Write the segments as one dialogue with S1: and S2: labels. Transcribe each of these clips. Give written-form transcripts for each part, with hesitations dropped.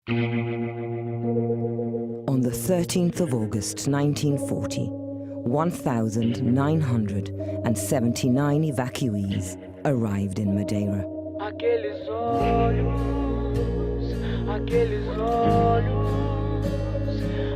S1: On the 13th of August 1940, 1,979 evacuees arrived in Madeira.
S2: Aqueles olhos, aqueles olhos,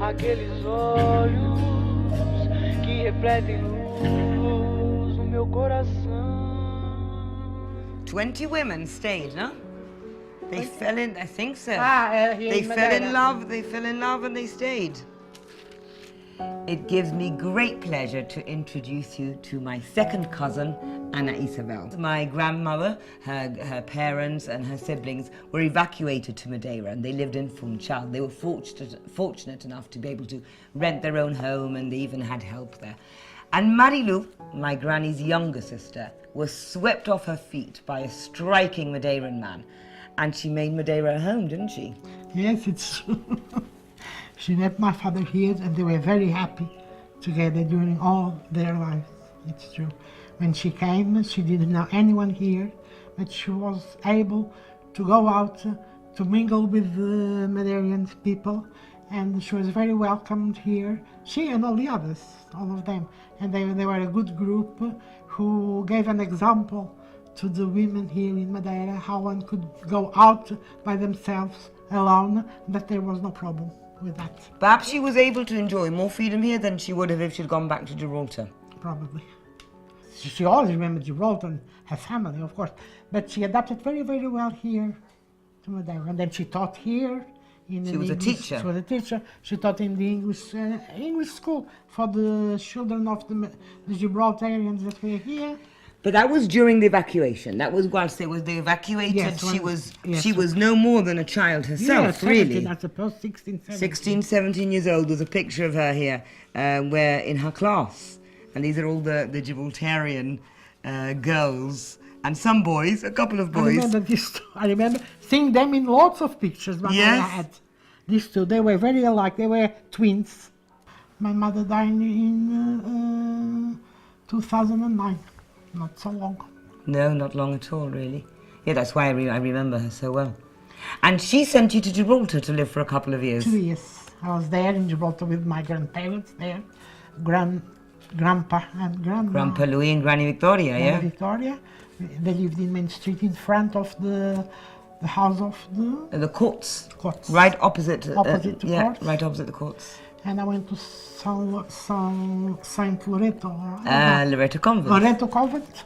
S2: aqueles olhos que refletem luz no meu coração.
S1: 20 women stayed, no? They fell in, I think so.
S3: They
S1: fell in love and they stayed. It gives me great pleasure to introduce you to my second cousin, Anna Isabel. My grandmother, her parents and her siblings were evacuated to Madeira and they lived in Funchal. They were fortunate enough to be able to rent their own home and they even had help there. And Marilu, my granny's younger sister, was swept off her feet by a striking Madeiran man. And she made Madeira a home, didn't she?
S3: Yes, it's true. She met my father here and they were very happy together during all their lives. It's true. When she came, she didn't know anyone here, but she was able to go out to mingle with the Madeiran people, and she was very welcomed here. She and all the others, all of them. And they were a good group who gave an example to the women here in Madeira, how one could go out by themselves alone, that there was no problem with that.
S1: Perhaps she was able to enjoy more freedom here than she would have if she'd gone back to Gibraltar.
S3: Probably. She always remembered Gibraltar and her family, of course, but she adapted very, very well here to Madeira. And then she taught here. She was a teacher. She taught in the English school for the children of the Gibraltarians that were here.
S1: But that was during the evacuation. That was whilst they evacuated.
S3: Yes,
S1: she was no more than a child herself, really.
S3: I suppose 16, 17.
S1: 16, 17 years old. There's a picture of her here, where in her class. And these are all the Gibraltarian girls. And some boys, a couple of boys.
S3: I remember seeing them in lots of pictures my mother had. These two, they were very alike. They were twins. My mother died in 2009. Not so long.
S1: No, not long at all, really. Yeah, that's why I remember her so well. And she sent you to Gibraltar to live for a couple of years.
S3: 2 years. I was there in Gibraltar with my grandparents there. Grandpa and Grandma.
S1: Grandpa Louis and Granny Victoria,
S3: Granny Victoria. They lived in Main Street in front of the house of
S1: the courts.
S3: Courts.
S1: Right opposite.
S3: Opposite the courts.
S1: Right opposite the courts.
S3: And I went to Saint Loreto.
S1: Loreto Convent.
S3: Loreto Convent.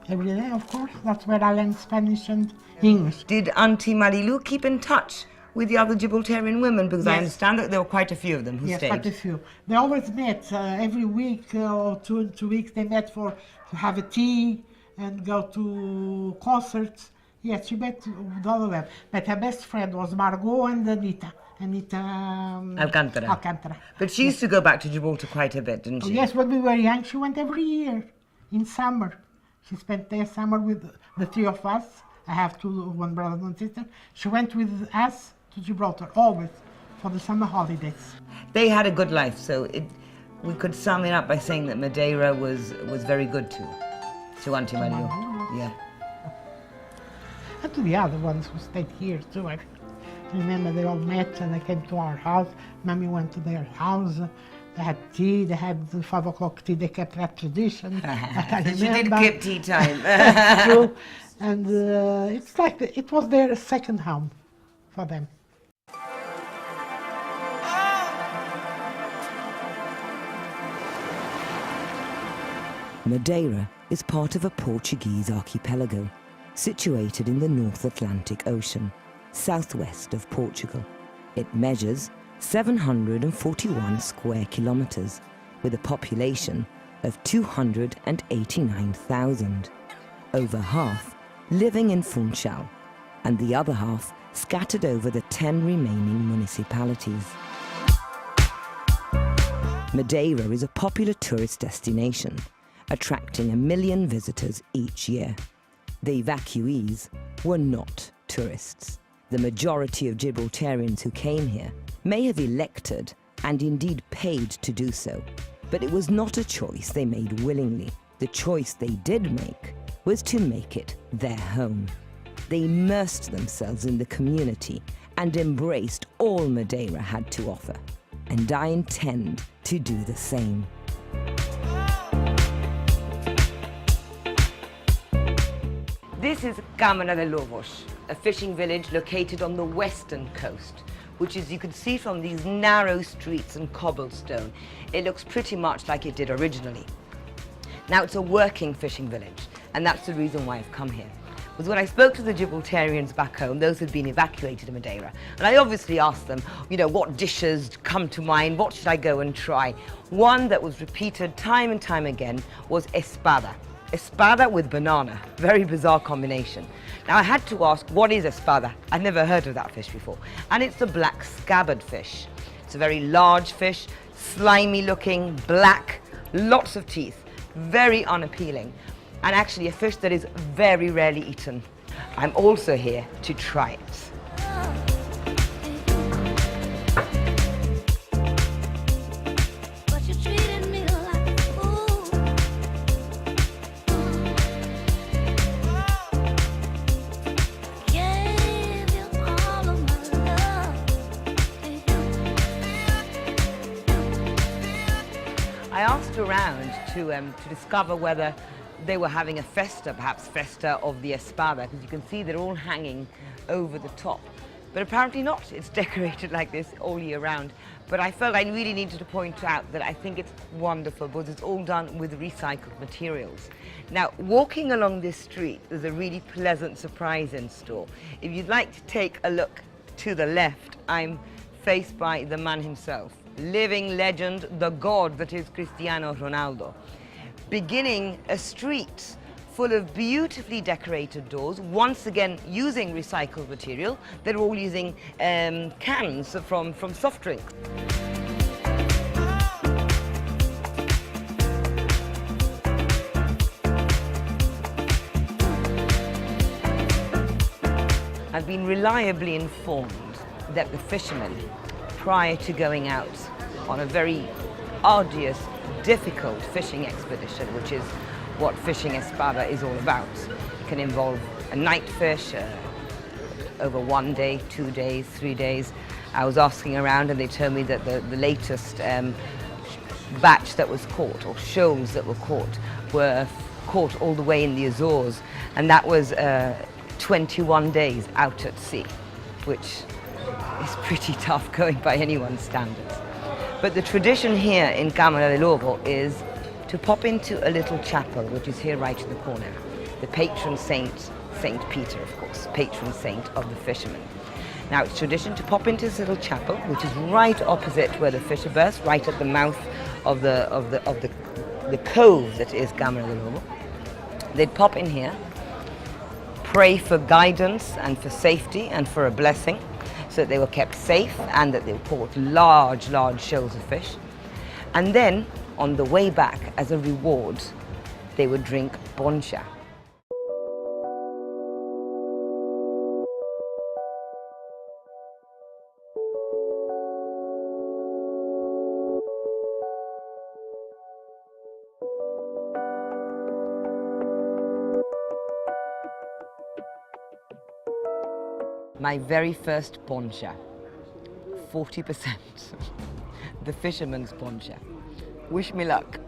S3: Every day, of course. That's where I learned Spanish and English.
S1: Did Auntie Marilu keep in touch with the other Gibraltarian women? Because I understand that there were quite a few of them who stayed.
S3: Yes, quite a few. They always met. Every week or 2 weeks they met to have a tea and go to concerts. Yes, she met with all of them. But her best friend was Margot and Anita Alcantara.
S1: But she used to go back to Gibraltar quite a bit, didn't she?
S3: Yes, when we were young, she went every year in summer. She spent their summer with the three of us. I have one brother and one sister. She went with us to Gibraltar, always, for the summer holidays.
S1: They had a good life, so we could sum it up by saying that Madeira was very good to Auntie Marilu. Yeah.
S3: And to the other ones who stayed here too. I remember they all met and they came to our house. Mommy went to their house. They had tea. They had the 5 o'clock tea. They kept that tradition.
S1: She did keep tea time.
S3: True. And it's like it was their second home for them.
S1: Madeira is part of a Portuguese archipelago situated in the North Atlantic Ocean, southwest of Portugal. It measures 741 square kilometers with a population of 289,000, over half living in Funchal and the other half scattered over the 10 remaining municipalities. Madeira is a popular tourist destination, attracting 1 million visitors each year. The evacuees were not tourists. The majority of Gibraltarians who came here may have elected and indeed paid to do so, but it was not a choice they made willingly. The choice they did make was to make it their home. They immersed themselves in the community and embraced all Madeira had to offer. And I intend to do the same. This is Câmara de Lobos, a fishing village located on the western coast, which, as you can see from these narrow streets and cobblestone, it looks pretty much like it did originally. Now, it's a working fishing village, and that's the reason why I've come here. Was when I spoke to the Gibraltarians back home, those who'd been evacuated to Madeira, and I obviously asked them, you know, what dishes come to mind, what should I go and try? One that was repeated time and time again was espada. Espada with banana, very bizarre combination. Now I had to ask, what is espada? I'd never heard of that fish before. And it's the black scabbard fish. It's a very large fish, slimy looking, black, lots of teeth, very unappealing, and actually a fish that is very rarely eaten. I'm also here to try it. I asked around to discover whether they were having a festa, perhaps festa of the espada, because you can see they're all hanging over the top. But apparently not. It's decorated like this all year round. But I felt I really needed to point out that I think it's wonderful because it's all done with recycled materials. Now, walking along this street, there's a really pleasant surprise in store. If you'd like to take a look to the left, I'm faced by the man himself, living legend, the god that is Cristiano Ronaldo, beginning a street full of beautifully decorated doors, once again using recycled material. They're all using cans from soft drinks. I've been reliably informed that the fishermen, prior to going out on a very arduous, difficult fishing expedition, which is what fishing espada is all about. It can involve a night fish over 1 day, 2 days, 3 days. I was asking around and they told me that the latest batch that was caught, or shoals that were caught all the way in the Azores, and that was 21 days out at sea, which is pretty tough going by anyone's standards. But the tradition here in Câmara de Lobo is to pop into a little chapel, which is here right in the corner. The patron saint, Saint Peter, of course, patron saint of the fishermen. Now, it's tradition to pop into this little chapel, which is right opposite where the fish are burst, right at the mouth of the cove that is Câmara de Lobo. They'd pop in here, pray for guidance and for safety and for a blessing, so that they were kept safe and that they caught large, large shoals of fish. And then, on the way back, as a reward, they would drink boncha. My very first boncha, 40%, the fisherman's boncha. Wish me luck.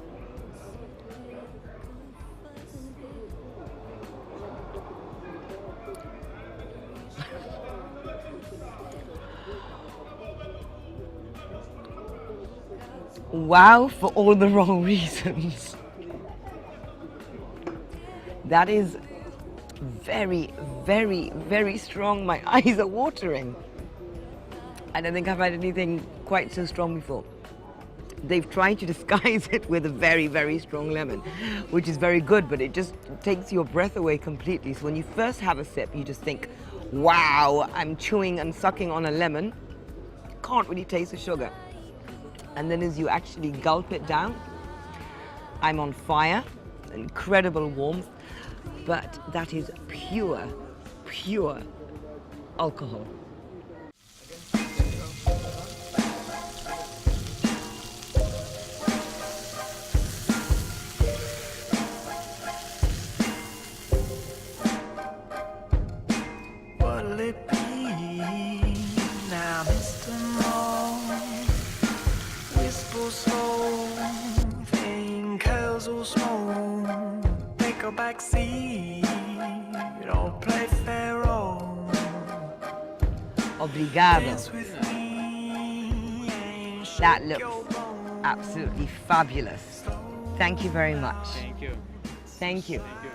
S1: Wow, for all the wrong reasons. That is very, very, very strong. My eyes are watering. I don't think I've had anything quite so strong before. They've tried to disguise it with a very, very strong lemon, which is very good, but it just takes your breath away completely. So when you first have a sip, you just think, wow, I'm chewing and sucking on a lemon. Can't really taste the sugar. And then as you actually gulp it down, I'm on fire, incredible warmth, but that is pure, pure alcohol.
S4: What'll it be?
S1: Obrigado. That looks absolutely fabulous. Thank you very much.
S4: Thank you.
S1: Thank you.
S4: Thank you.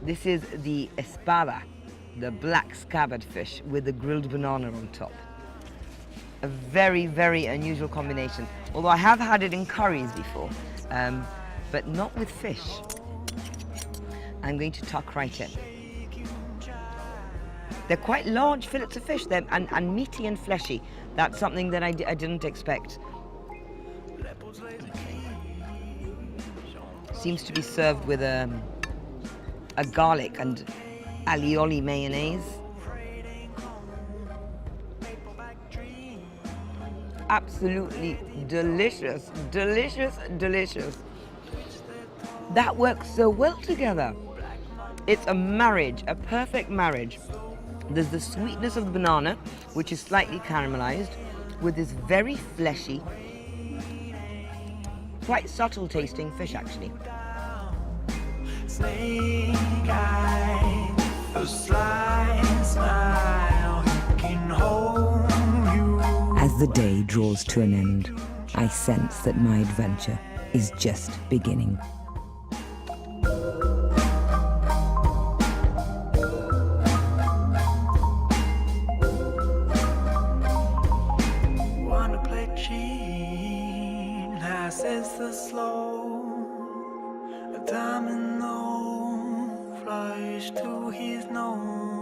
S1: This is the espada, the black scabbard fish with the grilled banana on top. A very, very unusual combination. Although I have had it in curries before, but not with fish. I'm going to tuck right in. They're quite large fillets of fish, and meaty and fleshy. That's something that I didn't expect. Seems to be served with a garlic and alioli mayonnaise. Absolutely delicious, delicious, delicious. That works so well together. It's a marriage, a perfect marriage. There's the sweetness of the banana, which is slightly caramelized, with this very fleshy, quite subtle tasting fish actually.
S5: Snake eyes, a sly smile can hold you.
S1: As the day draws to an end, I sense that my adventure is just beginning.
S5: Wanna play cheat, I says the slow. A domino flies to his nose.